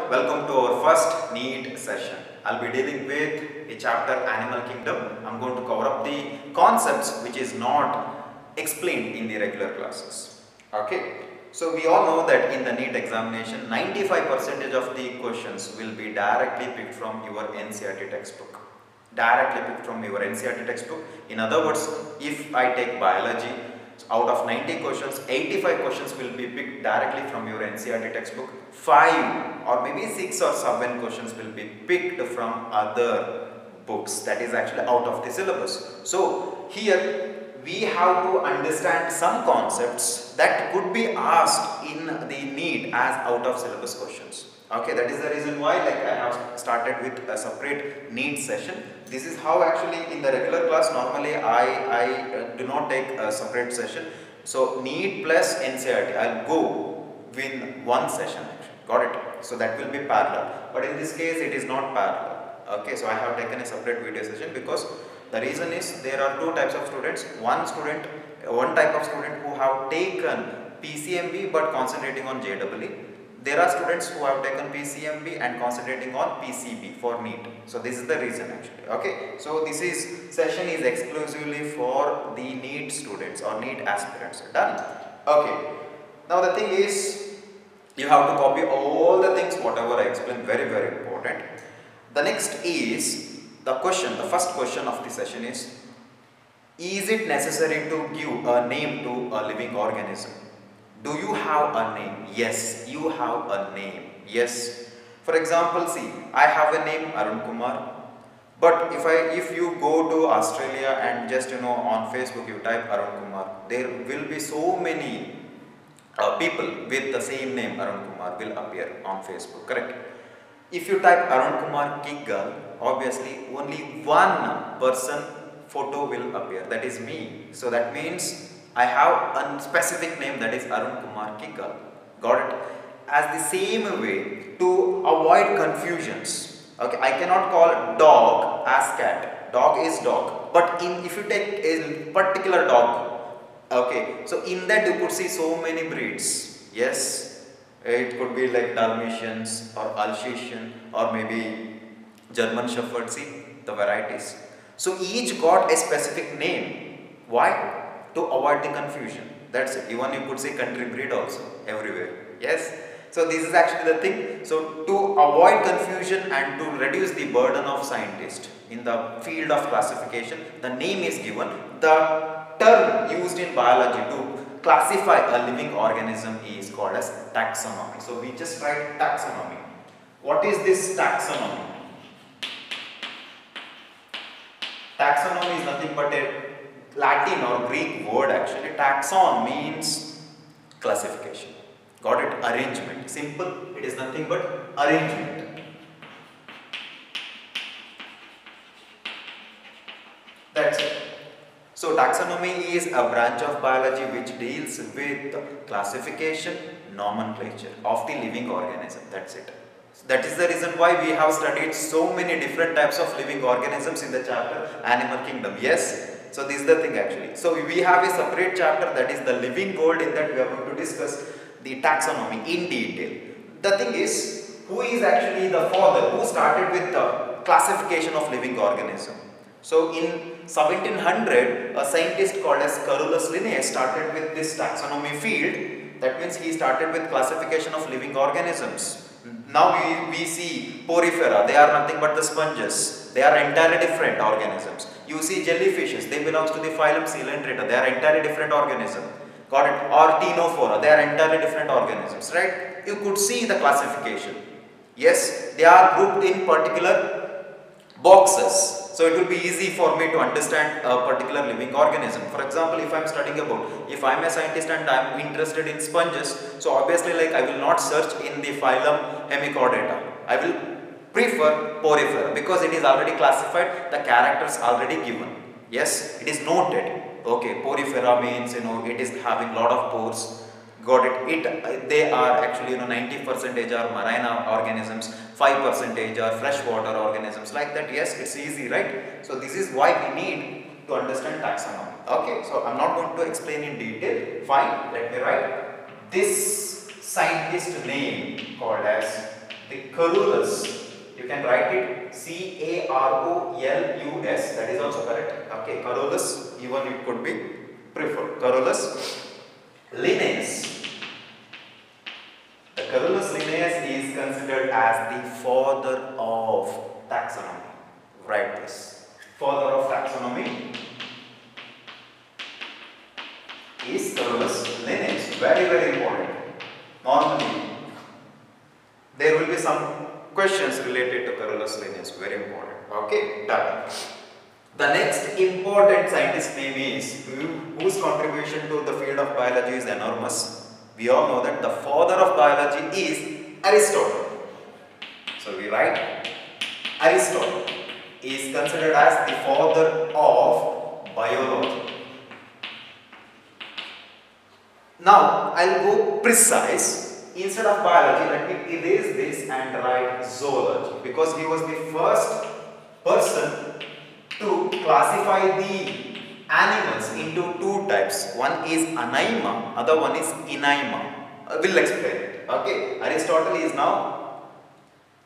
welcome to our first NEET session. I'll be dealing with the chapter Animal Kingdom. I'm going to cover up the concepts which is not explained in the regular classes. Okay, so we all know that in the NEET examination, 95% of the questions will be directly picked from your NCERT textbook. Directly picked from your NCERT textbook. In other words, if I take biology, out of 90 questions, 85 questions will be picked directly from your NCERT textbook. 5 or maybe 6 or 7 questions will be picked from other books, that is actually out of the syllabus. So here we have to understand some concepts that could be asked in the NEET as out of syllabus questions. Okay, that is the reason why I have started with a separate NEET session. This is how actually in the regular class normally I do not take a separate session. So NEET plus NCERT, I'll go win one session actually. Got it? So that will be parallel. But in this case it is not parallel. Okay, so I have taken a separate video session because the reason is there are two types of students. One type of student who have taken PCMB but concentrating on JEE. There are students who have taken PCMB and concentrating on PCB for NEET. So this is the reason actually. Okay. So this session is exclusively for the NEET students or NEET aspirants. Done. Okay. Now the thing is, you have to copy all the things whatever I explained. Very, very important. The next is the question. The first question of the session is it necessary to give a name to a living organism? Do you have a name? Yes, you have a name. Yes. For example, see, I have a name Arun Kumar. But if you go to Australia and just on Facebook you type Arun Kumar, there will be so many people with the same name Arun Kumar will appear on Facebook. Correct? If you type Arun Kumar Kiggal, obviously only one person photo will appear. That is me. So that means I have a specific name, that is Arun Kumar Kiggal. Got it? As the same way, to avoid confusions, okay, I cannot call dog as cat. Dog is dog. But if you take a particular dog, okay, so in that you could see so many breeds. Yes, it could be like Dalmatians or Alsatian or maybe German Shepherd. See the varieties. So each got a specific name. Why? To avoid the confusion. That's it. Even you could say country breed also everywhere. Yes. So this is actually the thing. So to avoid confusion and to reduce the burden of scientists in the field of classification, the name is given. The term used in biology to classify a living organism is called as taxonomy. So we just write taxonomy. What is this taxonomy? Taxonomy is nothing but a Latin or Greek word actually. Taxon means classification. Got it? Arrangement. Simple. It is nothing but arrangement. That's it. So taxonomy is a branch of biology which deals with classification, nomenclature of the living organism. That's it. That is the reason why we have studied so many different types of living organisms in the chapter Animal Kingdom. Yes. So this is the thing actually. So we have a separate chapter, that is the living world. In that we are going to discuss the taxonomy in detail. The thing is, who is actually the father who started with the classification of living organism? So in 1700, a scientist called as Carolus Linnaeus started with this taxonomy field. That means he started with classification of living organisms. Now we see porifera, they are nothing but the sponges. They are entirely different organisms. You see jellyfishes, they belong to the phylum Coelenterata, they are entirely different organism. Got it? Or Ctenophora, they are entirely different organisms, right? You could see the classification. Yes, they are grouped in particular boxes. So it will be easy for me to understand a particular living organism. For example, if I am studying if I am a scientist and I am interested in sponges, so obviously I will not search in the phylum Hemichordata. I will prefer porifera because it is already classified, the characters already given. Yes, it is noted. Okay, porifera means it is having lot of pores. Got it? They are actually 90% are marine organisms, 5% are freshwater organisms, like that. Yes, it's easy, right? So this is why we need to understand taxonomy. Okay, so I'm not going to explain in detail. Fine, let me write. This scientist name called as The Carolus, you can write it Carolus, that is also correct. Okay, Carolus, even it could be preferred. Carolus Linnaeus. The Carolus Linnaeus is considered as the father of taxonomy. Write this. Father of taxonomy is Carolus Linnaeus. Very, very important. Normally, there will be some questions related to Carolus Linnaeus. Very important. Okay, done. The next important scientist name is whose contribution to the field of biology is enormous. We all know that the father of biology is Aristotle. So we write Aristotle is considered as the father of biology. Now I'll go precise. Instead of biology, let me erase this and write zoology, because he was the first person to classify the animals into two types. One is Anaima, other one is Inaima. We'll explain it. Okay, Aristotle is now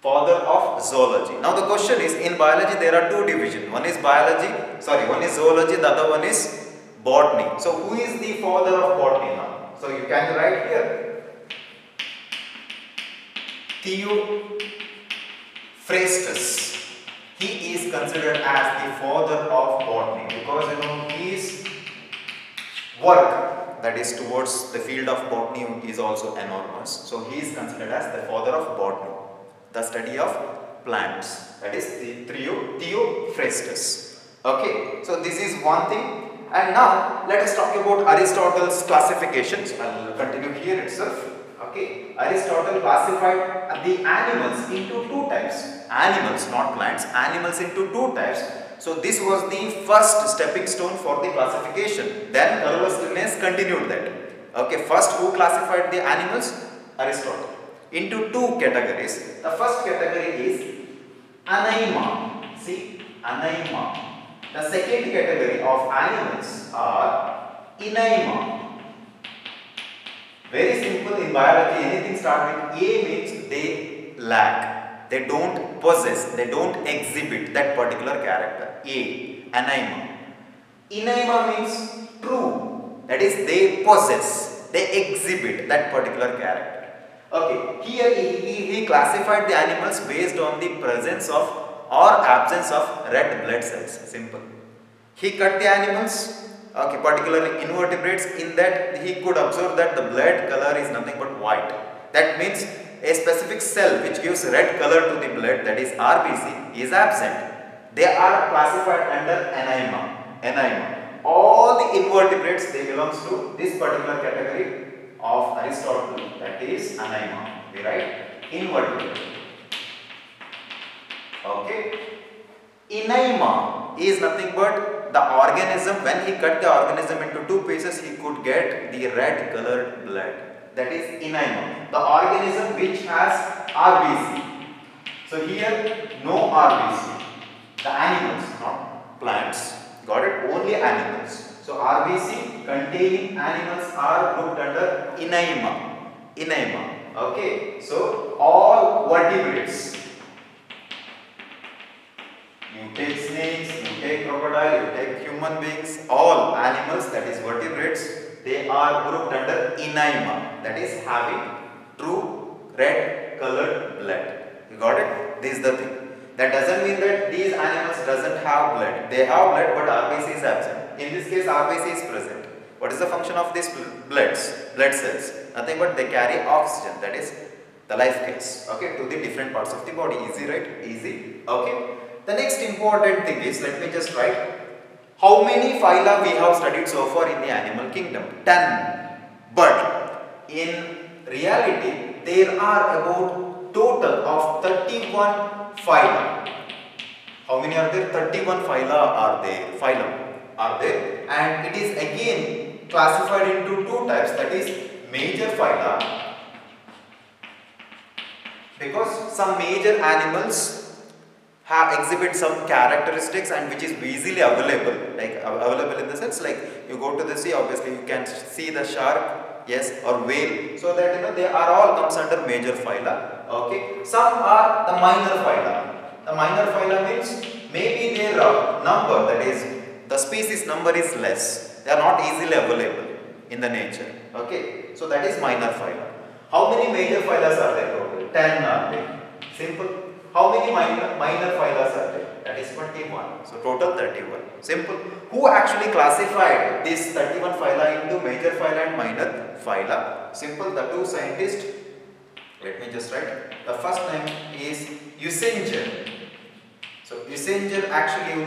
father of zoology. Now the question is, in biology there are two divisions. One is zoology, the other one is botany. So who is the father of botany now? So you can write here Theophrastus. He is considered as the father of botany because his work, that is towards the field of botany, is also enormous. So he is considered as the father of botany, the study of plants. That is the Theophrastus. Okay, so this is one thing. And now let us talk about Aristotle's classifications. I will continue here itself. Okay, Aristotle classified the animals into two types. Animals, not plants, animals into two types. So this was the first stepping stone for the classification. Then Carolus Linnaeus continued that. Okay, first who classified the animals? Aristotle. Into two categories. The first category is Anaima. See, Anaima. The second category of animals are Inaima. Very simple. In biology, anything start with A means they lack, they don't possess, they don't exhibit that particular character. A, Anaima. Inaima means true, that is they possess, they exhibit that particular character. Okay, here he classified the animals based on the presence of or absence of red blood cells. Simple. He cut the animals, okay, particularly invertebrates, in that he could observe that the blood color is nothing but white. That means a specific cell which gives red color to the blood, that is RBC, is absent. They are classified under Anaima. All the invertebrates, they belongs to this particular category of Aristotle, that is Anaima. We write invertebrate. Okay. Inaima is nothing but the organism. When he cut the organism into two pieces, he could get the red colored blood. That is Inaima. The organism which has RBC. So here no RBC. The animals, not plants. Got it? Only animals. So RBC containing animals are grouped under Inaima. Okay. So all vertebrates. You take snakes, you take crocodile, you take human beings, all animals, that is vertebrates, they are grouped under Inaima, that is having true red colored blood. You got it? This is the thing. That doesn't mean that these animals doesn't have blood. They have blood, but RBC is absent. In this case, RBC is present. What is the function of these blood cells? Nothing but they carry oxygen, that is the life gas, okay, to the different parts of the body. Easy, right? Easy. Okay. The next important thing is, let me just write how many phyla we have studied so far in the animal kingdom. 10. But in reality, there are about total of 31 phyla. How many are there? 31 phyla are there. And it is again classified into two types, that is major phyla, because some major animals exhibit some characteristics and which is easily available, like available in the sense like you go to the sea, obviously you can see the shark yes, or whale. So that they are all comes under major phyla. Okay, some are the minor phyla. The minor phyla means maybe their number, that is the species number is less. They are not easily available in the nature. Okay, so that is minor phyla. How many major phyla are there total? 10 are there. Simple. How many minor phyla are there? That is 21. So total 31. Simple. Who actually classified this 31 phyla into major phyla and minor phyla? Simple. The two scientists. Let me just write. The first name is Usinger. So Usinger actually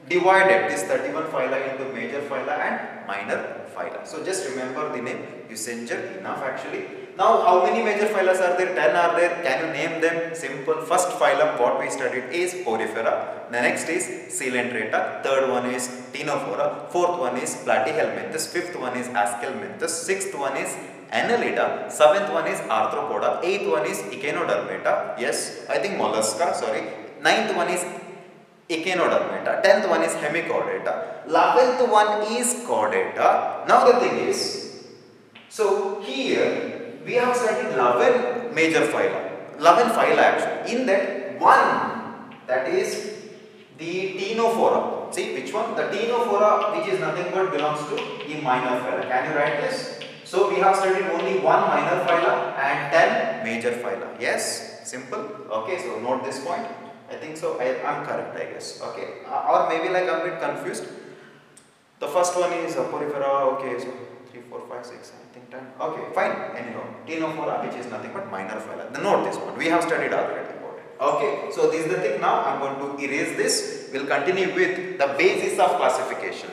divided this 31 phyla into major phyla and minor phyla. So just remember the name Usinger, enough actually. Now how many major phyla are there? 10 are there. Can you name them? Simple. First phylum what we studied is Porifera. The next is Coelenterata. Third one is Ctenophora. Fourth one is Platyhelminthes. Fifth one is Aschelminthes. Sixth one is Annelida. Seventh one is Arthropoda. Eighth one is Echinodermata. Yes, I think Mollusca, sorry. Ninth one is Echinodermata. 10th one is Hemichordata. 11th one is Chordata. Now the thing is, so here we have studied 11 major phyla. 11 phyla actually. In that one, that is the Ctenophora. See which one? The Ctenophora, which is nothing but belongs to the minor phyla. Can you write this? So we have studied only one minor phyla and 10 major phyla. Yes? Simple. Okay, so note this point. I think so. I'm correct, I guess. Okay, or maybe like I'm a bit confused. The first one is Porifera. Okay, so 3, 4, 5, 6. I think 10. Okay, fine. Anyhow, Ctenophora, which is nothing but minor phyla. Then note this one. We have studied already about it. Okay, so this is the thing. Now I'm going to erase this. We'll continue with the basis of classification.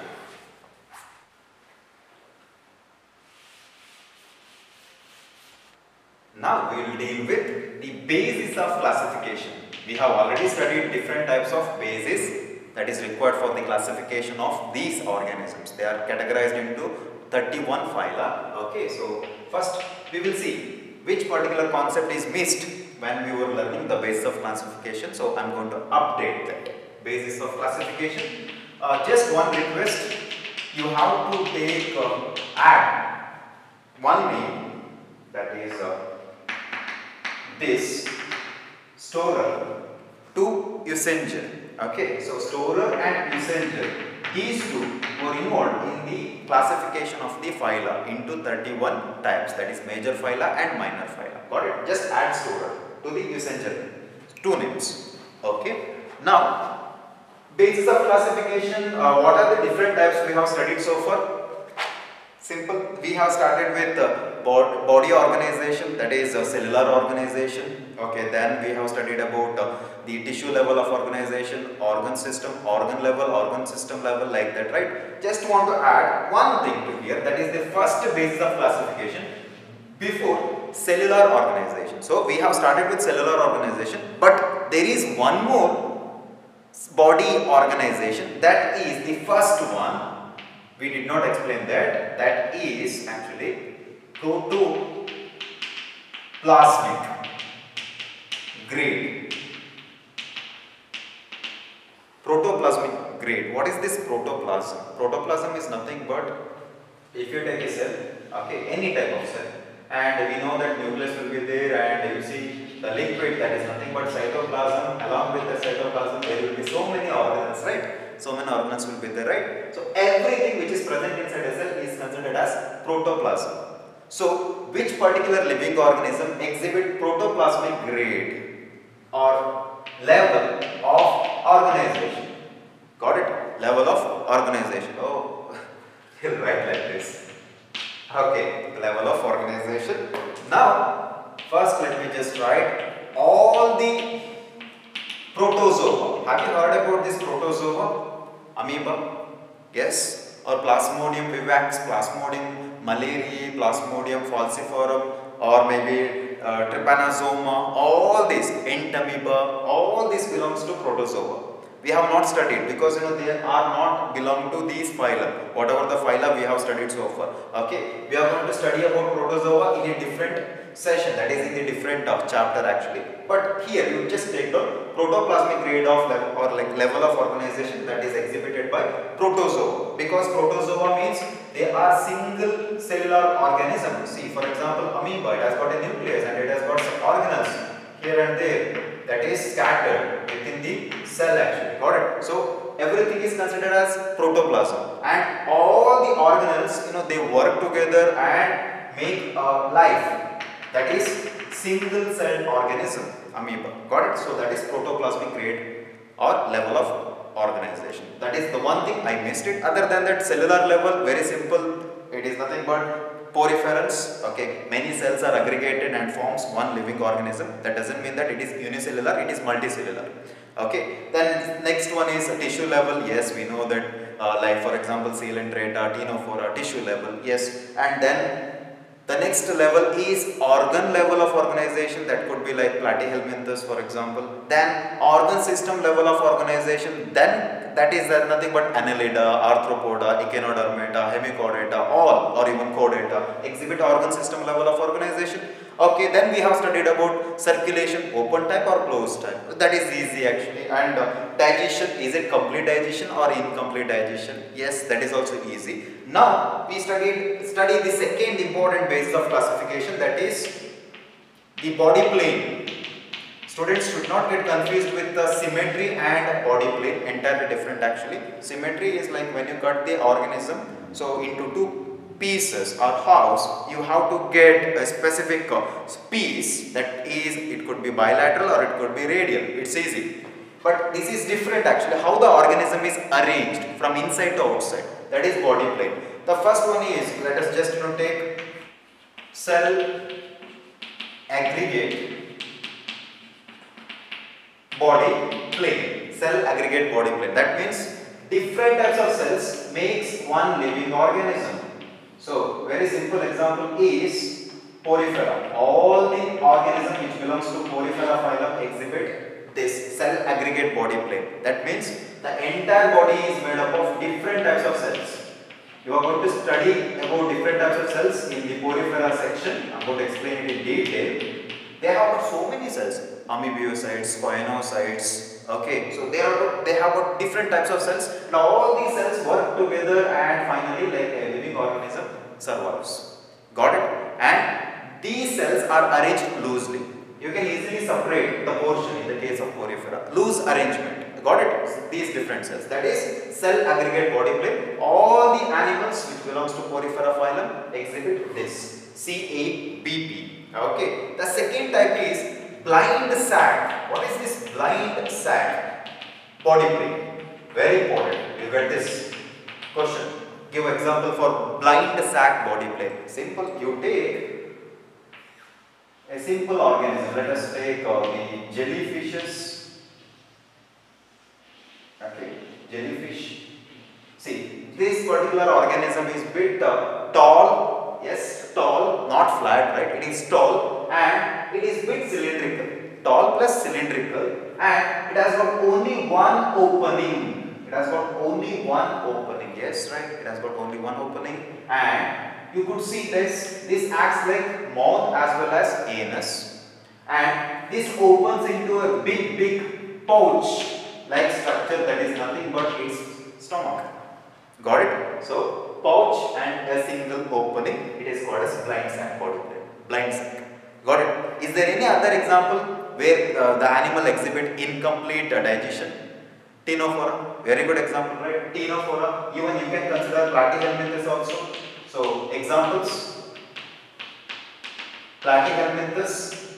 Now we will deal with the basis of classification. We have already studied different types of bases that is required for the classification of these organisms. They are categorized into 31 phyla. Okay, so first we will see which particular concept is missed when we were learning the basis of classification. So I am going to update that basis of classification. Just one request, you have to take add one name, that is this Storer to Usinger. Okay, so Storer and Usinger, these two were involved in the classification of the phyla into 31 types, that is major phyla and minor phyla. Got it? Just add Storer to the Usinger. Two names. Okay. Now, basis of classification, what are the different types we have studied so far? Simple. We have started with body organization, that is cellular organization. Okay, then we have studied about the tissue level of organization, organ system, organ level, organ system level, like that, right? Just want to add one thing to here, that is the first basis of classification before cellular organization. So we have started with cellular organization, but there is one more body organization, that is the first one. We did not explain that. That is actually protoplasmic grade. Protoplasmic grade. What is this protoplasm? Protoplasm is nothing but, if you take a cell, okay, any type of cell, and we know that nucleus will be there, and you see the liquid, that is nothing but cytoplasm. Along with the cytoplasm, there will be so many organelles, right? So many organelles will be there, right? So everything which is present inside a cell is considered as protoplasm. So which particular living organism exhibit protoplasmic grade or level of organization? Got it? Level of organization. Oh, he'll write like this. Okay, level of organization. Now, first let me just write all the protozoa. Have you heard about this protozoa? Amoeba, yes, or Plasmodium vivax, Plasmodium malariae, Plasmodium falciparum, or maybe Trypanosoma, all these, Entamoeba, all this belongs to protozoa. We have not studied because they are not belong to these phyla. Whatever the phyla we have studied so far. Okay, we are going to study about protozoa in a different session, that is in the different chapter actually. But here you just take the protoplasmic grade of level of organization that is exhibited by protozoa, because protozoa means they are single cellular organisms. See, for example, amoeba, it has got a nucleus and it has got some organelles here and there that is scattered within the cell actually. Got it? So everything is considered as protoplasm, and all the organelles, they work together and make a life, that is single celled organism, amoeba. Got it? So that is protoplasmic grade or level of organization. That is the one thing I missed it. Other than that, cellular level, very simple. It is nothing but poriferance. Okay, many cells are aggregated and forms one living organism. That doesn't mean that it is unicellular, it is multicellular. Okay, then next one is tissue level. Yes, we know that like for example Coelenterata, Ctenophora, tissue level. Yes, and then the next level is organ level of organization. That could be like Platyhelminthes for example. Then organ system level of organization. Then that is nothing but Annelida, Arthropoda, Echinodermata, Hemichordata, all or even Chordata exhibit organ system level of organization. Okay, then we have studied about circulation, open type or closed type. That is easy actually. And digestion, is it complete digestion or incomplete digestion? Yes, that is also easy. Now we study the second important basis of classification, that is the body plane. Students should not get confused with the symmetry and body plane, entirely different actually. Symmetry is like when you cut the organism so into two pieces or halves, you have to get a specific piece, that is, it could be bilateral or it could be radial. It's easy. But this is different actually, how the organism is arranged from inside to outside. That is body plane. The first one is, let us just take cell aggregate body plane. Cell aggregate body plane. That means different types of cells makes one living organism. So very simple example is Porifera. All the organisms which belongs to Porifera phylum exhibit this cell aggregate body plane. That means the entire body is made up of different types of cells. You are going to study about different types of cells in the Porifera section. I am going to explain it in detail. They have so many cells, amoebocytes, choanocytes. Okay, so they have got different types of cells, and all these cells work together and finally like a living organism survives. Got it? And these cells are arranged loosely. You can easily separate the portion in the case of Porifera. Loose arrangement. Got it? These different cells. That is cell aggregate body plane. All the animals which belongs to Porifera phylum exhibit this. CABP. Okay. The second type is blind sac. What is this blind sac body plane? Very important. You get this question. Give example for blind sac body plane. Simple. You take a simple organism. Let us take the jellyfishes. Okay, jellyfish. See, this particular organism is bit tall. Yes, tall, not flat, right? It is tall and it is bit cylindrical. Tall plus cylindrical, and it has got only one opening. It has got only one opening. Yes, right? It has got only one opening, and you could see this. This acts like mouth as well as anus, and this opens into a big pouch like structure that is nothing but its stomach. Got it? So pouch and a single opening. It is called as blind sac body plane. Blind sac. Got it? Is there any other example where the animal exhibit incomplete digestion? Ctenophora. Very good example, right? Ctenophora. Even you can consider Platyhelminthes also. So examples: Platyhelminthes,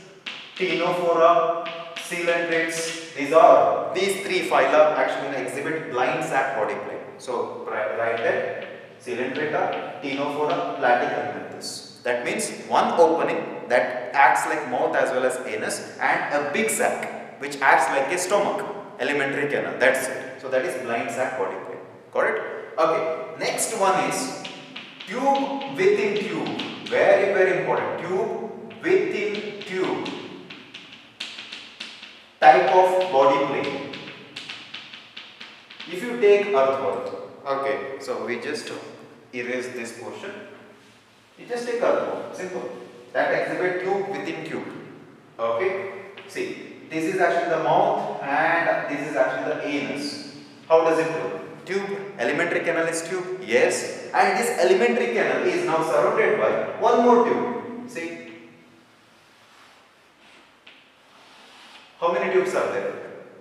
Ctenophora, Coelentrates. These three phyla actually exhibit blind sac body plane. So write that: Coelentrata, Ctenophora, Platyhelminthes. That means one opening that acts like mouth as well as anus, and a big sac which acts like a stomach, alimentary canal. That's it. So that is blind sac body plane. Got it? Okay. Next one is tube within tube. Very important. Tube within tube. Type of body plane. If you take earthworm, okay, so we just erase this portion. You just take earthworm, simple. that exhibit tube within tube. Okay, see, this is actually the mouth and this is actually the anus. How does it look? Tube, alimentary canal is tube, yes, and this alimentary canal is now surrounded by one more tube. See, how many tubes are there?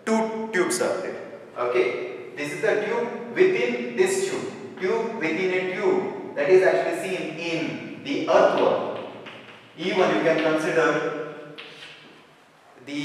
Two tubes are there. Okay, this is the tube within this tube, tube within a tube, that is actually seen in the earthworm. Even you can consider the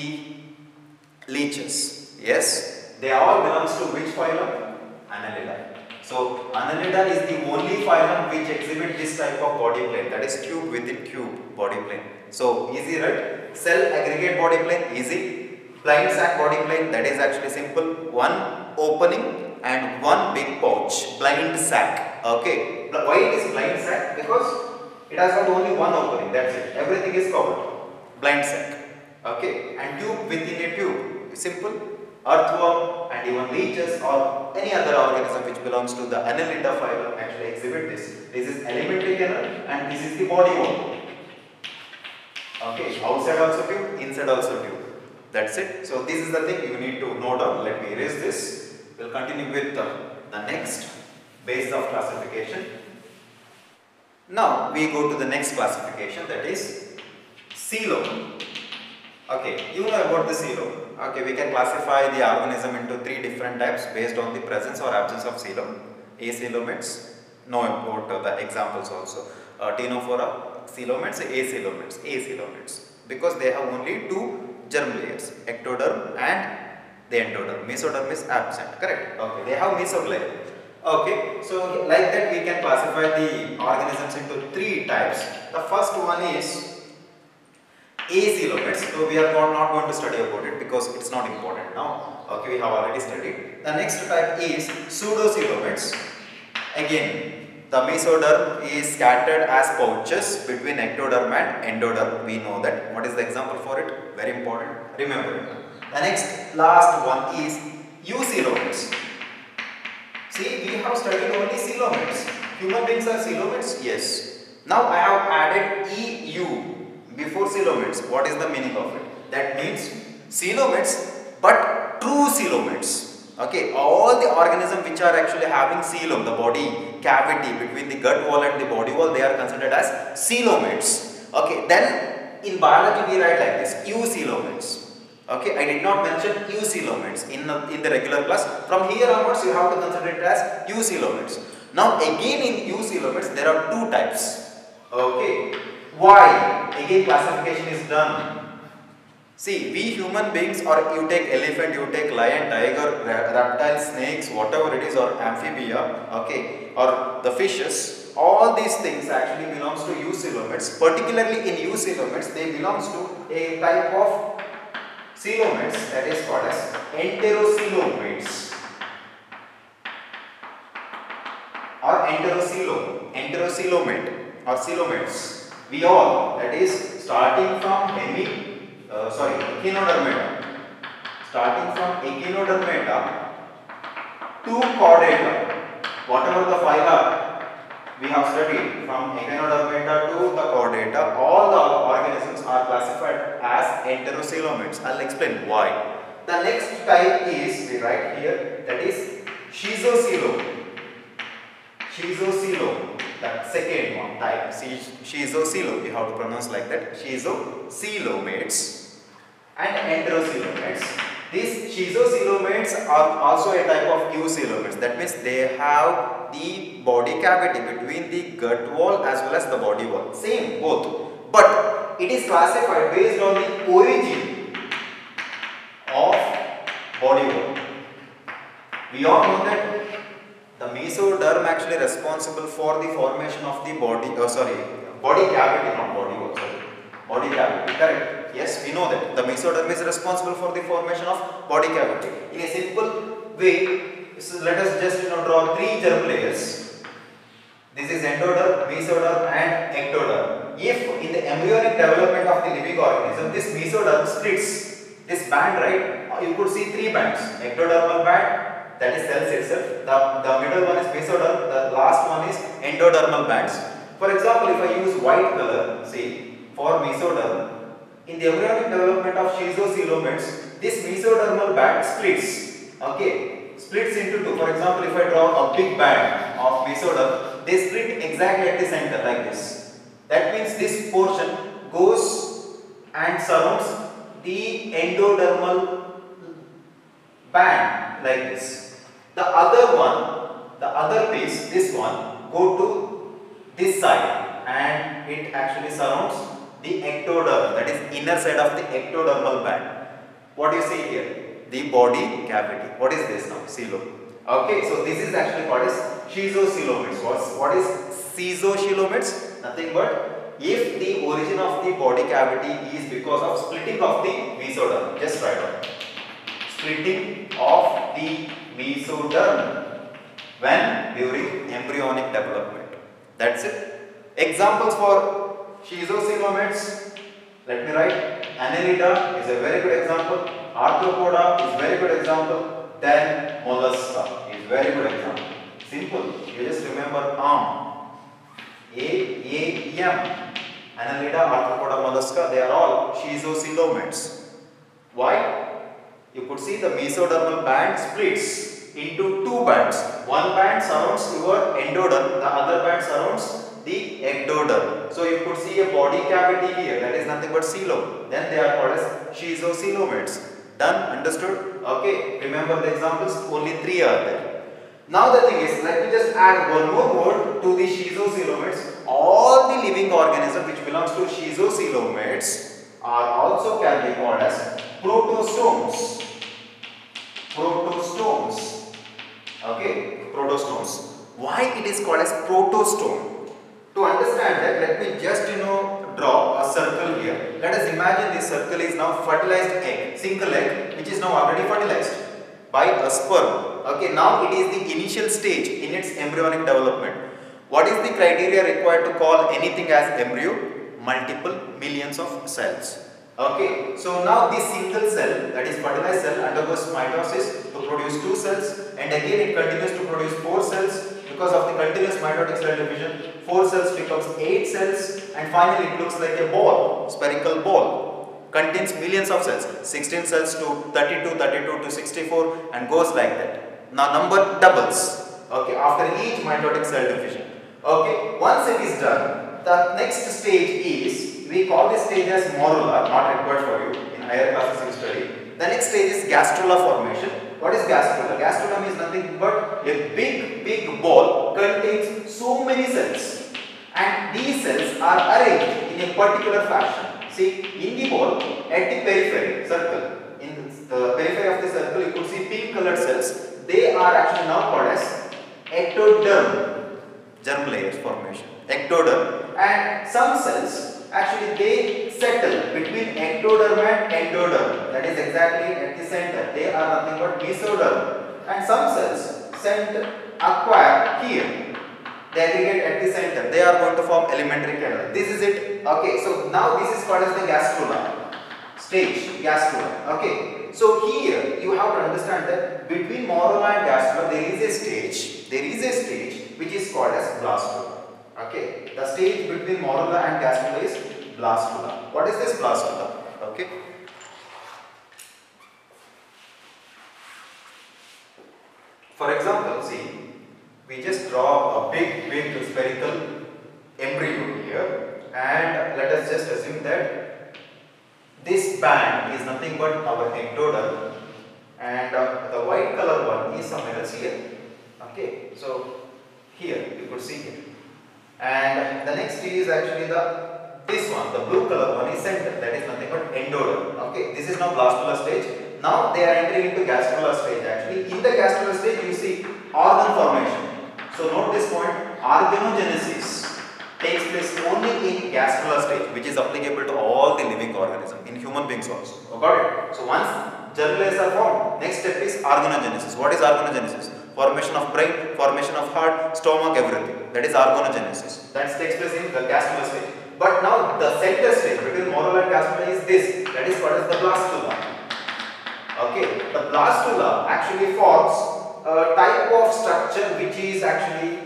leeches. Yes, they all belongs to which phylum? Annelida. So Annelida is the only phylum which exhibit this type of body plane, that is tube within tube body plane. So easy, right? Cell aggregate body plane, easy. Blind sac body plane, that is actually simple. One opening and one big pouch, blind sac. Okay, why it is blind sac? Because it has got only one opening, that's it. Everything is covered. Blind sac. Okay, and tube within a tube, simple. Earthworm and even leeches or any other organism which belongs to the Annelida phylum actually exhibit this. This is alimentary canal and this is the body wall. Okay, outside also tube, inside also tube. That's it. So this is the thing you need to note down. Let me erase this. We'll continue with the next base of classification. Now we go to the next classification, that is coelom. Okay, you know about the coelom. Okay, we can classify the organism into three different types based on the presence or absence of coelom. Acoelomates, know about the examples also. Ctenophora, coelomates, acoelomates, because they have only two germ layers, ectoderm and the endoderm. Mesoderm is absent, correct? Okay, they have mesoglia. Okay, so like that we can classify the organisms into three types. The first one is acoelomates. So we are not going to study about it because it's not important now. Okay, we have already studied. The next type is pseudocoelomates. Again, the mesoderm is scattered as pouches between ectoderm and endoderm. We know that. What is the example for it? Very important. Remember it. The next, last one is eucoelomates. See, we have studied only coelomates. Human beings are coelomates? Yes. Now I have added EU before coelomates. What is the meaning of it? That means coelomates, but true coelomates. Okay, all the organisms which are actually having coelom, the body cavity between the gut wall and the body wall, they are considered as coelomates. Okay, then in biology we write like this, eucoelomates. Okay, I did not mention eucoelomates in the regular class. From here onwards you have to consider it as eucoelomates. Now again in eucoelomates there are two types. Okay, why? Again classification is done. See, we human beings, or you take elephant, you take lion, tiger, reptile, snakes, whatever it is, or amphibia, okay, or the fishes, all these things actually belongs to eucoelomates. Particularly in eucoelomates, they belongs to a type of coelomates that is called as enterocoelomates or enterocoelomate or coelomates. We all, that is starting from echinodermata, to chordata, whatever the phyla we have studied from echinodermata to the chordata, all the organisms are classified as enterocoelomates. I will explain why. The next type is, we write here, that is schizocoelom. That second one type, schizocoelom, you have to pronounce like that, schizocoelomates and enterocoelomates. These schizocoelomates are also a type of eucoelomates. That means they have the body cavity between the gut wall as well as the body wall. Same, both. But it is classified based on the origin of body wall. We all know that the mesoderm actually responsible for the formation of the body cavity, not body wall, body cavity, correct? Yes, we know that the mesoderm is responsible for the formation of body cavity. In a simple way, so let us just draw three germ layers. This is endoderm, mesoderm and ectoderm. If in the embryonic development of the living organism, this mesoderm splits, this band, right, you could see three bands, ectodermal band, that is cells itself, the middle one is mesoderm, the last one is endodermal bands. For example, if I use white color, see, for mesoderm, in the embryonic development of schizocoelomates, this mesodermal band splits. Okay, splits into two. For example, if I draw a big band of mesoderm, they split exactly at the center like this. That means this portion goes and surrounds the endodermal band like this. The other one, the other piece, this one, go to this side and it actually surrounds the ectoderm, that is inner side of the ectodermal band. What do you see here? The body cavity. What is this now? Coelom. Okay, so this is actually called as schizocoelomates. What is schizocoelomates? Nothing but if the origin of the body cavity is because of splitting of the mesoderm. Just write down. Splitting of the mesoderm when during embryonic development. That's it. Examples for schizocoelomates. Let me write. Annelida is a very good example. Arthropoda is very good example. Then mollusca is very good example. Simple. You just remember arm. A-M. Annelida, Arthropoda, mollusca. They are all schizocoelomates. Why? You could see the mesodermal band splits into two bands. One band surrounds your endoderm, the other band surrounds the ectoderm. So you could see a body cavity here, that is nothing but coelom. Then they are called as schizocoelomates. Done? Understood? Okay. Remember the examples, only 3 are there. Now the thing is, let me just add one more word to the schizocoelomates. All the living organisms which belongs to schizocoelomates are also can be called as protostomes. Protostomes. Okay, protostomes. Why it is called as protostome? To understand that, let me just draw a circle here. Let us imagine this circle is now fertilized egg, single egg, which is now already fertilized by a sperm. Okay, now it is the initial stage in its embryonic development. What is the criteria required to call anything as embryo? Multiple millions of cells. Okay, so now this single cell, that is fertilized cell, undergoes mitosis to produce 2 cells, and again it continues to produce 4 cells. Because of the continuous mitotic cell division, 4 cells becomes 8 cells, and finally it looks like a ball, spherical ball. Contains millions of cells, 16 cells to 32, 32 to 64, and goes like that. Now number doubles. Okay, after each mitotic cell division. Okay, once it is done, the next stage is, we call this stage as morula, not required for you in higher classes you study. The next stage is gastrula formation. What is gastrula? Gastrula means nothing but a big ball contains so many cells, and these cells are arranged in a particular fashion. See, in the ball, at the periphery, circle, in the periphery of the circle, you could see pink colored cells. They are actually now called as ectoderm, germ layers formation, ectoderm, and some cells actually they settle between ectoderm and endoderm, that is exactly at the center. They are nothing but mesoderm, and some cells acquire here, they aggregate at the center. They are going to form elementary canal. This is it. Okay, so now this is called as the gastrula stage, gastrula. Okay, so here you have to understand that between morula and gastrula there is a stage which is called as blastula. Okay, the stage between morula and gastrula is blastula. What is this blastula? Okay. For example, see, we just draw a big spherical embryo here, and let us just assume that this band is nothing but our ectoderm, and the white color one is somewhere else here. Okay, so here you could see here. And the next is actually this one, the blue color one is center, that is nothing but endoderm. Okay, this is now blastula stage. Now they are entering into gastrula stage. Actually, in the gastrula stage you see organ formation. So note this point, organogenesis takes place only in gastrula stage, which is applicable to all the living organisms, in human beings also. Got it? So once germ layers are formed, next step is organogenesis. What is organogenesis? Formation of brain, formation of heart, stomach, everything. That is organogenesis. That takes place in the gastrula stage. But now the center stage between morula and gastrula is this. That is called as the blastula. Okay, the blastula actually forms a type of structure which is actually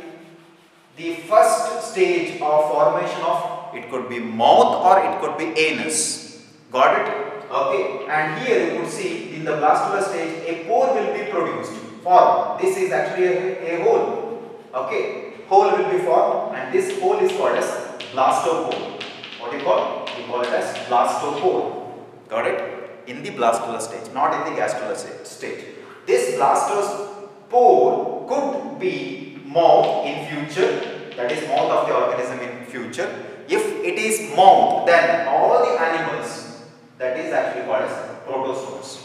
the first stage of formation of it could be mouth, or it could be anus. Got it? Okay. And here you could see in the blastular stage a pore will be produced. Formed. This is actually a hole. Okay. Hole will be formed, and this hole is called as blastopore. What do you call? We call it as blastopore. Got it? In the blastular stage, not in the gastrular stage. This blastopore could be mouth in future, that is mouth of the organism in future. If it is mouth, then all the animals, that is actually called as protostomes.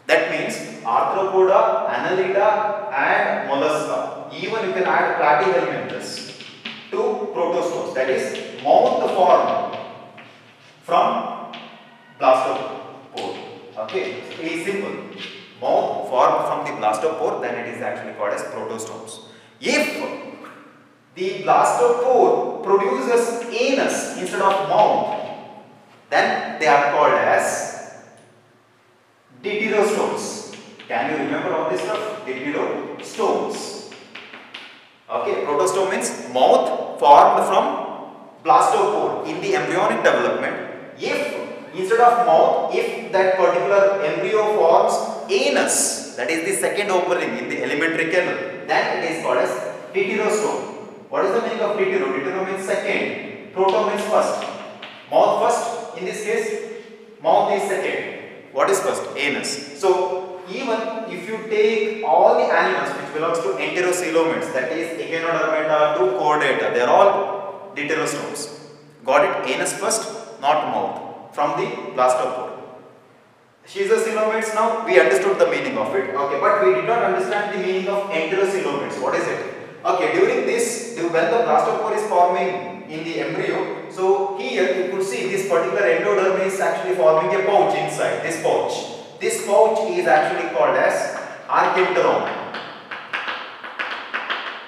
That means arthropoda, annelida and mollusca. Even you can add platyhelminthes to protostomes, that is mouth formed from blastopore. Okay, it is simple. Mouth formed from the blastopore, then it is actually called as protostomes. If the blastopore produces anus instead of mouth, then they are called as deuterostomes. Can you remember all this stuff? Deuterostomes. Okay, protostome means mouth formed from blastopore in the embryonic development. If instead of mouth, if that particular embryo forms anus, that is the second opening in the alimentary canal, then it is called as deuterostome. What is the meaning of deutero? Deutero means second, proto means first. Mouth first, in this case, mouth is second. What is first? Anus. So, even if you take all the animals which belongs to enterocoelomates, that is Echinodermata to Chordata, they are all deuterostomes. Got it? Anus first, not mouth, from the blastopore. Schizocoelomates, now we understood the meaning of it, okay, but we did not understand the meaning of enterocoelomates. What is it? Okay, during this, when the blastopore is forming in the embryo, so here you could see this particular endoderm is actually forming a pouch inside, this pouch. This pouch is actually called as archenteron.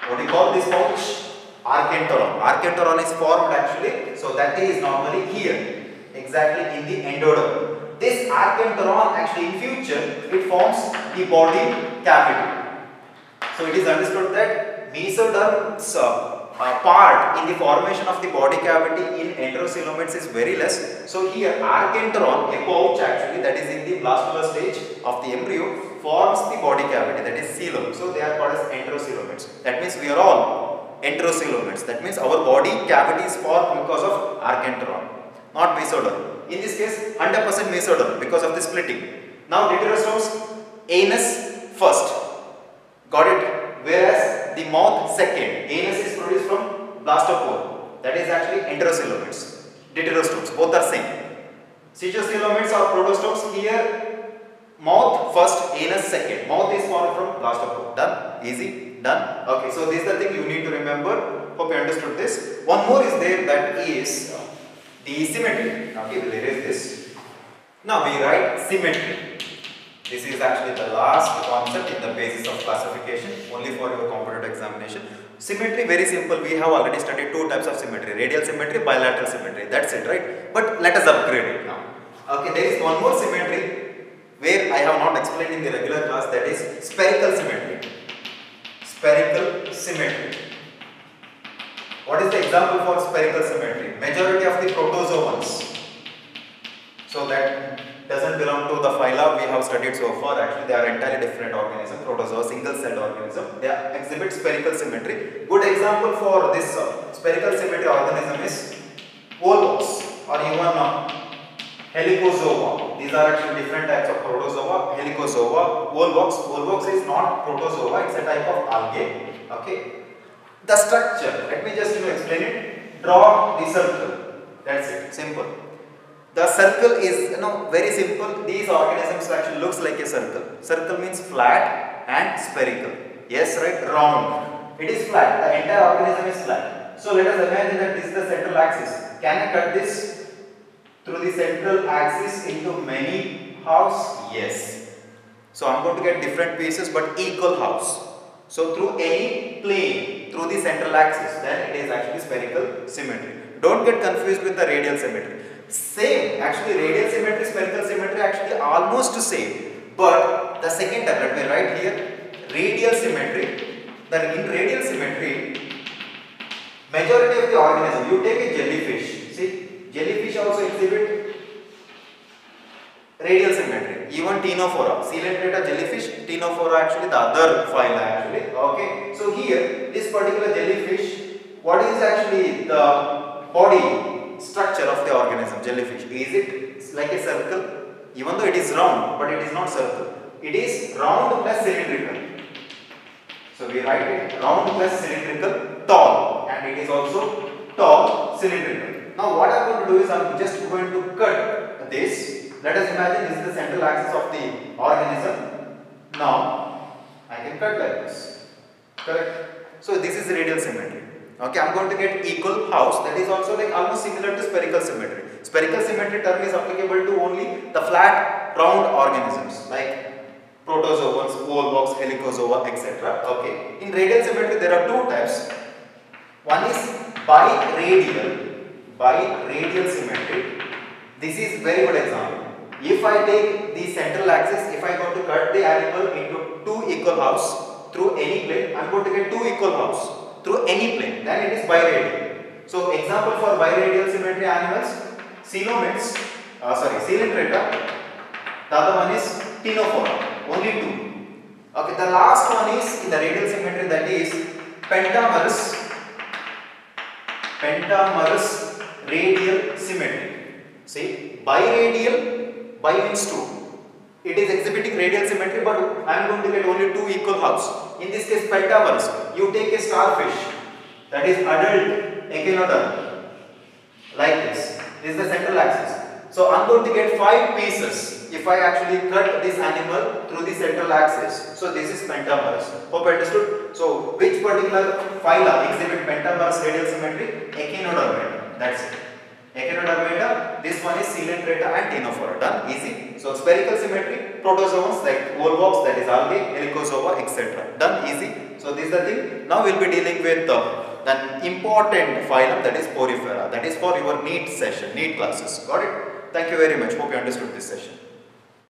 What do you call this pouch? Archenteron. Archenteron is formed actually, so that is normally here, exactly in the endoderm. This archenteron actually in future, it forms the body cavity. So it is understood that mesoderm's part in the formation of the body cavity in enterocoelomates is very less. So here archenteron, a pouch actually that is in the blastular stage of the embryo, forms the body cavity, that is coelom. So they are called as enterocoelomates. That means we are all enterocoelomates. That means our body cavity is formed because of archenteron, not mesoderm. In this case 100% mesoderm because of the splitting. Now deuterostomes, anus first. Got it? Whereas the mouth second. Anus is produced from blastopore. That is actually enterocoelomates. Deuterostomes, both are same. Schizocoelomates or protostomes, here mouth first, anus second. Mouth is formed from blastopore. Done? Easy? Done? Okay, so this is the thing you need to remember. Hope you understood this. One more is there, that is the symmetry. Okay, we'll erase this. Now we write symmetry. This is actually the last concept in the basis of classification, only for your competitive examination. Symmetry, very simple. We have already studied two types of symmetry, radial symmetry, bilateral symmetry. That's it, right? But let us upgrade it now. Okay, there is one more symmetry where I have not explained in the regular class, that is spherical symmetry. Spherical symmetry. What is the example for spherical symmetry? Majority of the protozoans. So that doesn't belong to the phyla we have studied so far. Actually, they are entirely different organism. Protozoa, single-celled organism. They exhibit spherical symmetry. Good example for this spherical symmetry organism is volvox or even helicozoa. These are actually different types of protozoa. Helicozoa, volvox. Volvox is not protozoa. It's a type of algae. Okay. The structure. Let me just explain it. Draw the circle. That's it. Simple. The circle is very simple. These organisms actually looks like a circle. Circle means flat and spherical. Yes, right? Round. It is flat. The entire organism is flat. So let us imagine that this is the central axis. Can I cut this through the central axis into many halves? Yes. So I am going to get different pieces but equal halves. So through any plane, through the central axis, then it is actually spherical symmetry. Don't get confused with the radial symmetry. Same, actually radial symmetry, spherical symmetry actually almost same. But the second type, let me write here, radial symmetry. In radial symmetry, majority of the organism, you take a jellyfish. See, Jellyfish also exhibit radial symmetry. Even Ctenophora, Coelenterata jellyfish, Ctenophora actually the other phyla actually. Okay. So here this particular jellyfish, what is actually the body structure of the organism jellyfish? Is it like a circle? Even though it is round, but it is not circle. It is round plus cylindrical. So we write it round plus cylindrical, tall, and it is also tall, cylindrical. Now what I am going to do is I am just going to cut this. Let us imagine this is the central axis of the organism. Now I can cut like this. Correct? So this is radial symmetry. Okay, I am going to get equal house, that is also like almost similar to spherical symmetry. Spherical symmetry term is applicable to only the flat round organisms like protozoans, volvox, helicozoa, etc. Okay. In radial symmetry there are two types. One is biradial symmetry. This is very good example. If I take the central axis, if I go to cut the animal into two equal halves through any plane, I am going to get two equal halves through any plane, then it is biradial. So example for biradial symmetry animals, Coelenterata, the other one is Ctenophora, only two. Okay, the last one is in the radial symmetry, that is pentamerous radial symmetry. See, biradial, bi means two. It is exhibiting radial symmetry, but I am going to get only two equal halves. In this case, pentamerous. You take a starfish, that is adult echinoderm, like this. This is the central axis. So I am going to get 5 pieces if I actually cut this animal through the central axis. So this is pentamerous. Hope you understood. So which particular phyla exhibit pentamerous radial symmetry? Echinodermata. That's it. Echinodermata, this one is Coelenterata and Ctenophora. Done, easy. So spherical symmetry, protozoans like volvox, that is algae, helicozoa, etc. Done, easy. So this is the thing. Now we will be dealing with an important phylum, that is Porifera. That is for your NEET session, NEET classes. Got it? Thank you very much. Hope you understood this session.